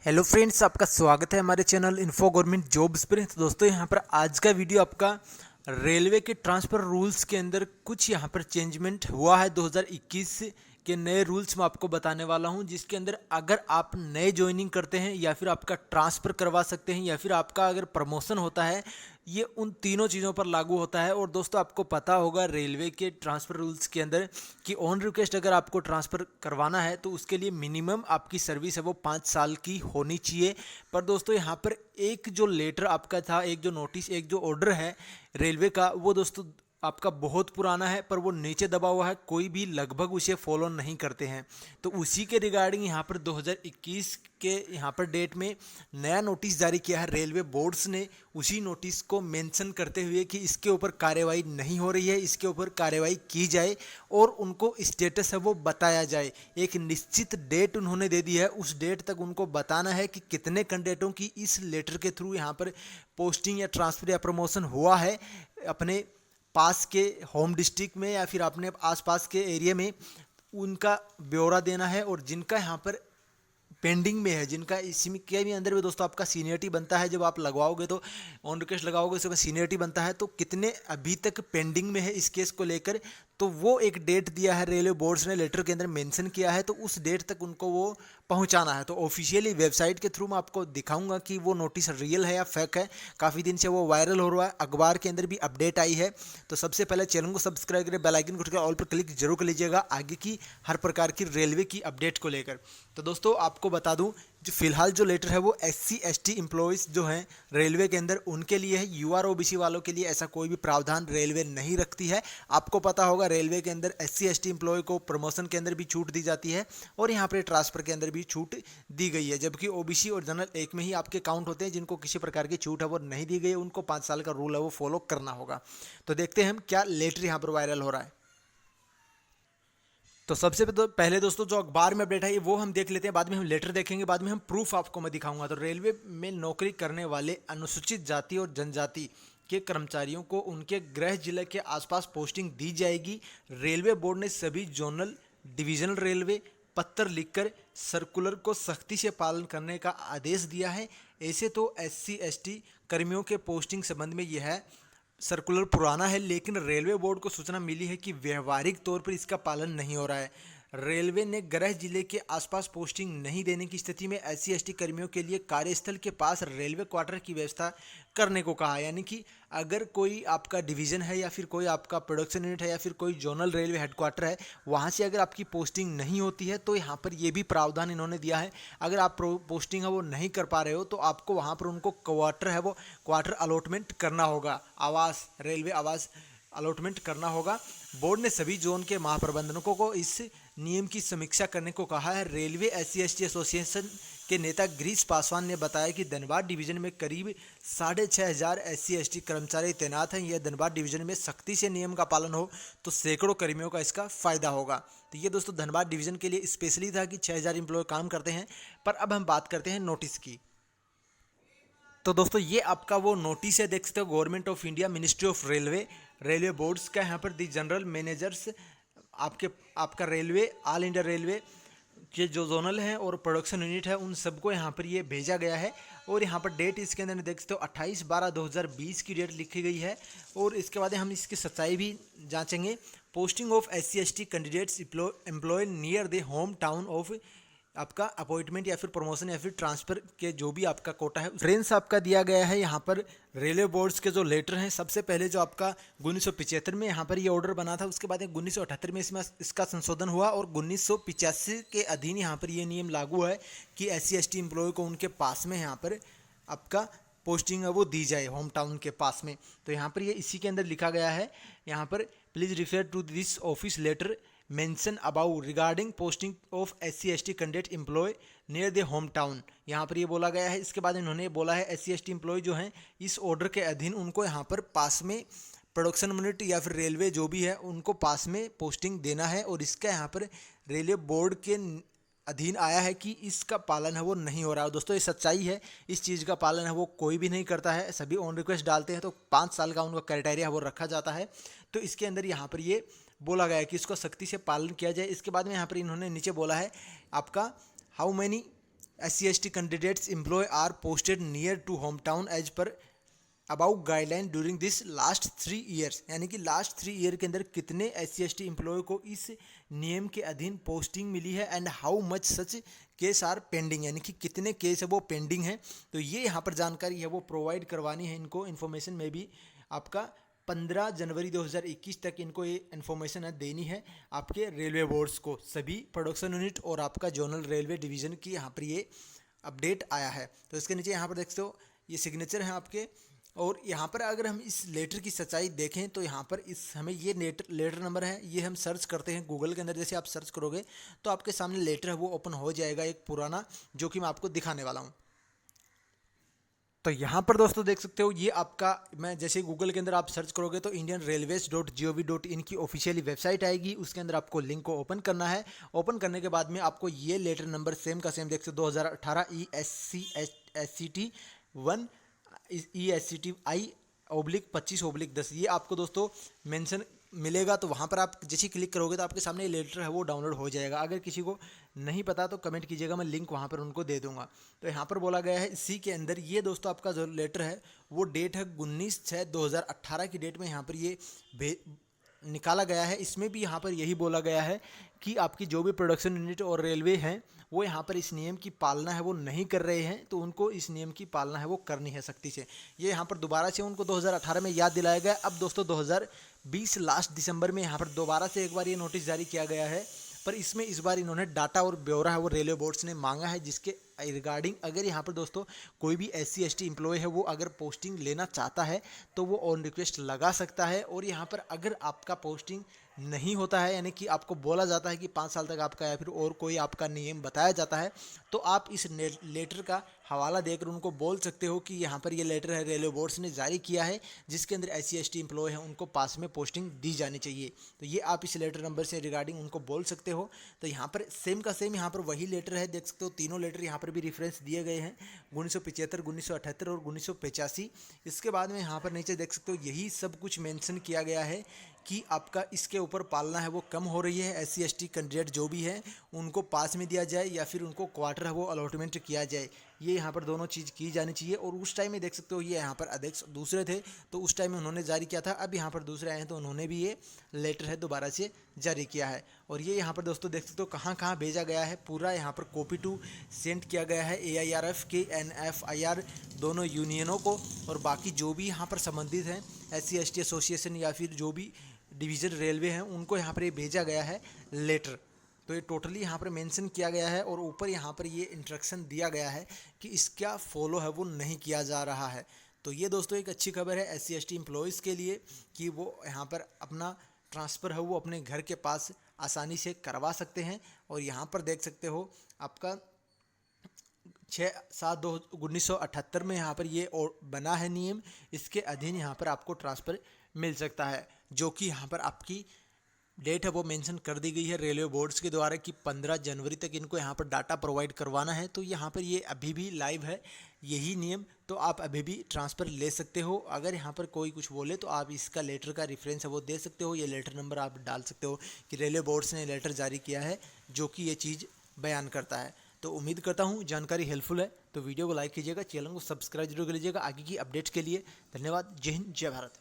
Hello friends, आपका स्वागत है हमारे चैनल इन्फो गवर्नमेंट जॉब्स पर। तो दोस्तों, यहाँ पर आज का वीडियो आपका रेलवे के ट्रांसफ़र रूल्स के अंदर कुछ यहाँ पर चेंजमेंट हुआ है। 2021 के नए रूल्स मैं आपको बताने वाला हूँ, जिसके अंदर अगर आप नए ज्वाइनिंग करते हैं या फिर आपका ट्रांसफ़र करवा सकते हैं या फिर आपका अगर प्रमोशन होता है, ये उन तीनों चीज़ों पर लागू होता है। और दोस्तों, आपको पता होगा रेलवे के ट्रांसफ़र रूल्स के अंदर कि ऑन रिक्वेस्ट अगर आपको ट्रांसफ़र करवाना है तो उसके लिए मिनिमम आपकी सर्विस है वो 5 साल की होनी चाहिए। पर दोस्तों, यहाँ पर एक जो लेटर आपका था, एक जो नोटिस, एक जो ऑर्डर है रेलवे का, वो दोस्तों आपका बहुत पुराना है, पर वो नीचे दबा हुआ है, कोई भी लगभग उसे फॉलो नहीं करते हैं। तो उसी के रिगार्डिंग यहाँ पर 2021 के यहाँ पर डेट में नया नोटिस जारी किया है रेलवे बोर्ड्स ने। उसी नोटिस को मेंशन करते हुए कि इसके ऊपर कार्रवाई नहीं हो रही है, इसके ऊपर कार्रवाई की जाए और उनको स्टेटस है वो बताया जाए। एक निश्चित डेट उन्होंने दे दी है, उस डेट तक उनको बताना है कि कितने कैंडिडेटों की इस लेटर के थ्रू यहाँ पर पोस्टिंग या ट्रांसफ़र या प्रमोशन हुआ है अपने पास के होम डिस्ट्रिक्ट में या फिर अपने आसपास के एरिया में। उनका ब्यौरा देना है। और जिनका यहाँ पर पेंडिंग में है, जिनका इसी के भी अंदर में दोस्तों आपका सीनियरिटी बनता है, जब आप लगवाओगे तो ऑन रिक्वेस्ट लगाओगे उसमें सीनियरिटी बनता है, तो कितने अभी तक पेंडिंग में है इस केस को लेकर, तो वो एक डेट दिया है रेलवे बोर्ड्स ने, लेटर के अंदर मेंशन किया है। तो उस डेट तक उनको वो पहुंचाना है। तो ऑफिशियली वेबसाइट के थ्रू मैं आपको दिखाऊंगा कि वो नोटिस रियल है या फेक है। काफ़ी दिन से वो वायरल हो रहा है, अखबार के अंदर भी अपडेट आई है। तो सबसे पहले चैनल को सब्सक्राइब करें, बेल आइकन को उठकर ऑल पर क्लिक जरूर कर लीजिएगा आगे की हर प्रकार की रेलवे की अपडेट को लेकर। तो दोस्तों, आपको बता दूं, जो फिलहाल जो लेटर है वो SC ST एम्प्लॉयज़ जो हैं रेलवे के अंदर उनके लिए है। UR OBC वालों के लिए ऐसा कोई भी प्रावधान रेलवे नहीं रखती है। आपको पता होगा रेलवे के अंदर SC ST एम्प्लॉय को प्रमोशन के अंदर भी छूट दी जाती है और यहाँ पर ट्रांसफ़र के अंदर भी छूट दी गई है, जबकि OBC और जनरल एक में ही आपके काउंट होते हैं। जिनको किसी प्रकार की छूट है वो नहीं दी गई, उनको 5 साल का रूल है वो फॉलो करना होगा। तो देखते हैं हम क्या लेटर यहाँ पर वायरल हो रहा है। तो सबसे पहले दोस्तों, जो अखबार में अपडेट है वो हम देख लेते हैं, बाद में हम लेटर देखेंगे, बाद में हम प्रूफ आपको मैं दिखाऊंगा। तो रेलवे में नौकरी करने वाले अनुसूचित जाति और जनजाति के कर्मचारियों को उनके गृह जिले के आसपास पोस्टिंग दी जाएगी। रेलवे बोर्ड ने सभी जोनल डिविजनल रेलवे पत्र लिखकर सर्कुलर को सख्ती से पालन करने का आदेश दिया है। ऐसे तो SC ST कर्मियों के पोस्टिंग संबंध में यह सर्कुलर पुराना है, लेकिन रेलवे बोर्ड को सूचना मिली है कि व्यवहारिक तौर पर इसका पालन नहीं हो रहा है। रेलवे ने गृह जिले के आसपास पोस्टिंग नहीं देने की स्थिति में SC ST कर्मियों के लिए कार्यस्थल के पास रेलवे क्वार्टर की व्यवस्था करने को कहा। यानी कि अगर कोई आपका डिवीज़न है या फिर कोई आपका प्रोडक्शन यूनिट है या फिर कोई जोनल रेलवे हेडक्वार्टर है, वहाँ से अगर आपकी पोस्टिंग नहीं होती है तो यहाँ पर ये भी प्रावधान इन्होंने दिया है। अगर आप पोस्टिंग है वो नहीं कर पा रहे हो तो आपको वहाँ पर उनको क्वार्टर है वो क्वार्टर अलॉटमेंट करना होगा, आवास, रेलवे आवास अलॉटमेंट करना होगा। बोर्ड ने सभी जोन के महाप्रबंधकों को इस नियम की समीक्षा करने को कहा है। रेलवे SC ST एसोसिएशन के नेता गिरीश पासवान ने बताया कि धनबाद डिवीजन में करीब 6,500 SC ST कर्मचारी तैनात हैं। यह धनबाद डिवीजन में सख्ती से नियम का पालन हो तो सैकड़ों कर्मियों का इसका फ़ायदा होगा। तो ये दोस्तों धनबाद डिवीजन के लिए स्पेशली था कि 6,000 एम्प्लॉय काम करते हैं। पर अब हम बात करते हैं नोटिस की। तो दोस्तों, ये आपका वो नोटिस है, देख सकते हो, government of India, ministry of railway, railway boards का। यहाँ पर दी जनरल मैनेजर्स आपका रेलवे, ऑल इंडिया रेलवे के जो जोनल हैं और प्रोडक्शन यूनिट है, उन सबको यहाँ पर ये भेजा गया है। और यहाँ पर डेट इसके अंदर देख सकते हो 28/12/2020 की डेट लिखी गई है। और इसके बाद हम इसकी सच्चाई भी जांचेंगे। Posting of SC ST candidates employ near the home town of आपका अपॉइंटमेंट या फिर प्रमोशन या फिर ट्रांसफ़र के जो भी आपका कोटा है, रेंज आपका दिया गया है। यहाँ पर रेलवे बोर्ड्स के जो लेटर हैं, सबसे पहले जो आपका 1975 में यहाँ पर ये ऑर्डर बना था, उसके बाद 1978 में इसमें इसका संशोधन हुआ और 1985 के अधीन यहाँ पर ये नियम लागू है कि SC ST एम्प्लॉय को उनके पास में यहाँ पर आपका पोस्टिंग है वो दी जाए, होम टाउन के पास में। तो यहाँ पर ये इसी के अंदर लिखा गया है, यहाँ पर please refer to this office letter mention about regarding posting of SC ST candidate employ near the home town, यहाँ पर ये बोला गया है। इसके बाद इन्होंने बोला है SC ST एम्प्लॉय जो हैं इस ऑर्डर के अधीन उनको यहाँ पर पास में प्रोडक्शन यूनिट या फिर रेलवे जो भी है उनको पास में पोस्टिंग देना है। और इसका यहाँ पर रेलवे बोर्ड के अधीन आया है कि इसका पालन है वो नहीं हो रहा है। दोस्तों, ये सच्चाई है, इस चीज़ का पालन है वो कोई भी नहीं करता है। सभी ऑन रिक्वेस्ट डालते हैं तो 5 साल का उनका क्राइटेरिया है वो रखा जाता है। तो इसके अंदर यहाँ पर ये बोला गया है कि इसको सख्ती से पालन किया जाए। इसके बाद में यहाँ पर इन्होंने नीचे बोला है आपका how many SC/ST candidates employ are posted near to hometown as per about guideline during this last 3 years, यानी कि लास्ट 3 ईयर के अंदर कितने SC/ST एम्प्लॉय को इस नियम के अधीन पोस्टिंग मिली है and how much such case are pending, यानी कि कितने केस है वो पेंडिंग है। तो ये यहाँ पर जानकारी है वो प्रोवाइड करवानी है इनको। इन्फॉर्मेशन में भी आपका 15 जनवरी 2021 तक इनको ये इन्फॉर्मेशन है देनी है आपके रेलवे बोर्ड्स को, सभी प्रोडक्शन यूनिट और आपका जोनल रेलवे डिवीज़न की यहाँ पर ये अपडेट आया है। तो इसके नीचे यहाँ पर देखते हो ये सिग्नेचर हैं आपके। और यहाँ पर अगर हम इस लेटर की सच्चाई देखें तो यहाँ पर इस हमें ये लेटर नंबर है, ये हम सर्च करते हैं गूगल के अंदर, जैसे आप सर्च करोगे तो आपके सामने लेटर है वो ओपन हो जाएगा एक पुराना, जो कि मैं आपको दिखाने वाला हूँ। तो यहाँ पर दोस्तों देख सकते हो ये आपका, मैं जैसे गूगल के अंदर आप सर्च करोगे तो indianrailways.gov.in की ऑफिशियली वेबसाइट आएगी, उसके अंदर आपको लिंक को ओपन करना है। ओपन करने के बाद में आपको ये लेटर नंबर सेम का सेम देख सकते हो 2018 ESCT 1 ESCTI/25/10 ये आपको दोस्तों मेंशन मिलेगा। तो वहाँ पर आप जैसे क्लिक करोगे तो आपके सामने ये लेटर है वो डाउनलोड हो जाएगा। अगर किसी को नहीं पता तो कमेंट कीजिएगा, मैं लिंक वहाँ पर उनको दे दूँगा। तो यहाँ पर बोला गया है इसी के अंदर ये दोस्तों आपका जो लेटर है वो डेट है 19/6/2018 की डेट में यहाँ पर ये निकाला गया है। इसमें भी यहाँ पर यही बोला गया है कि आपकी जो भी प्रोडक्शन यूनिट और रेलवे हैं वो यहाँ पर इस नियम की पालना है वो नहीं कर रहे हैं, तो उनको इस नियम की पालना है वो करनी है सख्ती से। ये यहाँ पर दोबारा से उनको 2018 में याद दिलाया गया। अब दोस्तों 2020 लास्ट दिसंबर में यहाँ पर दोबारा से एक बार ये नोटिस जारी किया गया है, पर इसमें इस बार इन्होंने डाटा और ब्यौरा है वो रेलवे बोर्ड्स ने मांगा है, जिसके रिगार्डिंग अगर यहाँ पर दोस्तों कोई भी SC/ST एम्प्लॉय है वो अगर पोस्टिंग लेना चाहता है तो वो ऑन रिक्वेस्ट लगा सकता है। और यहाँ पर अगर आपका पोस्टिंग नहीं होता है, यानी कि आपको बोला जाता है कि 5 साल तक आपका या फिर और कोई आपका नियम बताया जाता है, तो आप इस लेटर का हवाला देकर उनको बोल सकते हो कि यहाँ पर ये लेटर है रेलवे बोर्ड्स ने जारी किया है जिसके अंदर SC/ST एम्प्लॉय है उनको पास में पोस्टिंग दी जानी चाहिए। तो ये आप इस लेटर नंबर से रिगार्डिंग उनको बोल सकते हो। तो यहाँ पर सेम का सेम यहाँ पर वही लेटर है, देख सकते हो तीनों लेटर यहाँ पर भी रेफरेंस दिए गए हैं 1975, 1978 और 1985। इसके बाद में यहाँ पर नीचे देख सकते हो यही सब कुछ मेंशन किया गया है कि आपका इसके ऊपर पालना है वो कम हो रही है। SC/ST कैंडिडेट जो भी है उनको पास में दिया जाए या फिर उनको क्वार्टर है वो अलॉटमेंट किया जाए, ये यहाँ पर दोनों चीज़ की जानी चाहिए। और उस टाइम में देख सकते हो ये यहाँ पर अध्यक्ष दूसरे थे तो उस टाइम में उन्होंने जारी किया था, अब यहाँ पर दूसरे आए हैं तो उन्होंने भी ये लेटर है दोबारा से जारी किया है। और ये यहाँ पर दोस्तों देख सकते हो कहाँ कहाँ भेजा गया है, पूरा यहाँ पर कॉपी टू सेंड किया गया है AIRF के NFIR दोनों यूनियनों को, और बाकी जो भी यहाँ पर संबंधित हैं SC/ST एसोसिएशन या फिर जो भी डिवीज़न रेलवे हैं उनको यहाँ पर ये भेजा गया है लेटर। तो ये टोटली यहाँ पर मेंशन किया गया है और ऊपर यहाँ पर ये इंस्ट्रक्शन दिया गया है कि इसका फॉलो है वो नहीं किया जा रहा है। तो ये दोस्तों एक अच्छी खबर है SC/ST एम्प्लॉयज़ के लिए कि वो यहाँ पर अपना ट्रांसफ़र है वो अपने घर के पास आसानी से करवा सकते हैं। और यहाँ पर देख सकते हो आपका 6/7/1978 में यहाँ पर ये और बना है नियम, इसके अधीन यहाँ पर आपको ट्रांसफ़र मिल सकता है, जो कि यहाँ पर आपकी डेट है वो मेंशन कर दी गई है रेलवे बोर्ड्स के द्वारा कि 15 जनवरी तक इनको यहाँ पर डाटा प्रोवाइड करवाना है। तो यहाँ पर ये अभी भी लाइव है यही नियम, तो आप अभी भी ट्रांसफ़र ले सकते हो। अगर यहाँ पर कोई कुछ बोले तो आप इसका लेटर का रेफरेंस है वो दे सकते हो, ये लेटर नंबर आप डाल सकते हो कि रेलवे बोर्ड्स ने लेटर जारी किया है जो कि ये चीज़ बयान करता है। तो उम्मीद करता हूँ जानकारी हेल्पफुल है, तो वीडियो को लाइक कीजिएगा, चैनल को सब्सक्राइब जरूर कर लीजिएगा आगे की अपडेट्स के लिए। धन्यवाद। जय हिंद, जय भारत।